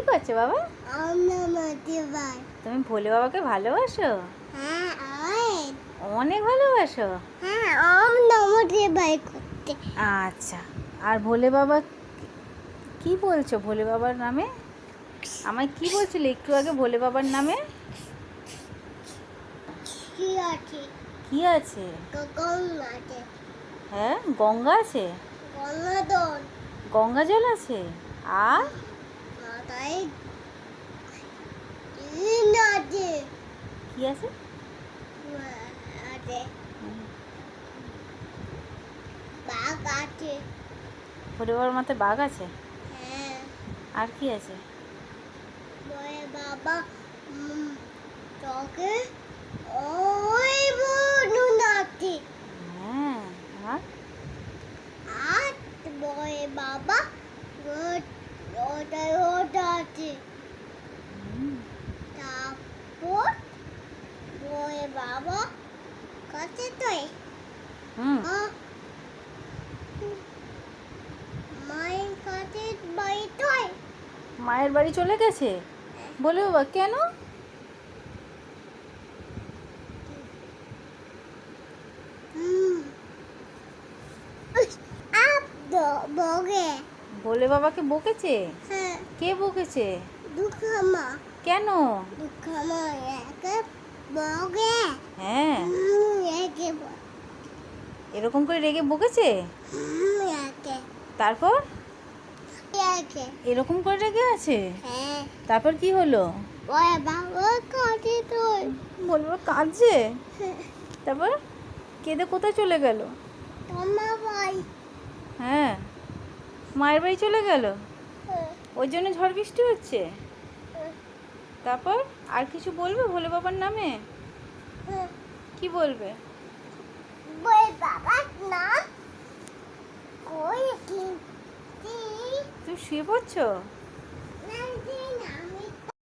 করছো বাবা? ভাই। তুমি ভোলে বাবাকে ভালোবাসো? হ্যাঁ অনেক ভালোবাসো? হ্যাঁ ওম নমো ভাই করতে। আচ্ছা, আর ভোলে বাবা কি বলছো ভোলে বাবার নামে? আমায় কি বলছিলে একটু আগে ভোলে বাবার নামে? কি আছে? কি আছে? গঙ্গা আছে। হ্যাঁ, গঙ্গা আছে। গঙ্গা দল গঙ্গা জল আছে। আর মাথায় তিন আছে। কি আছে? আছে বাঘ আছে। ভোলে বাবার মাথায় বাঘ আছে। হ্যাঁ আর কি আছে? বলে বাবা তোকে ওই বনুন আছে। হ্যাঁ, আর আর বলে বাবা ওটা আছে। তারপর বলে বাবা কাছে তো হুম মায়ের কাছে বাড়িতে মায়ের বাড়ি চলে গেছে। বলে বাবা কেন? বগে। ভোলে বাবাকে বকেছে? হ্যাঁ কে বকেছে? দুঃখমা কেন? দুঃখমা একে বগে। হ্যাঁ, একে এরকম করে রেগে বকেছে। একে তারপর একে এরকম করে রেগে আছে। হ্যাঁ তারপর কি হলো? ওই বাবা কাছে তুই ভোলে বাবা কাঁদছে। তারপর কেঁদে কোথায় চলে গেল? তোমার ভাই হ্যাঁ, মায়ের বাড়ি চলে গেল। ওই জন্য ঝড় বৃষ্টি হচ্ছে। তারপর আর কিছু বলবে ভোলে বাবার নামে? কি বলবে? বই বাবার নাম কই কি তুমি শুয়ে পড়ছো?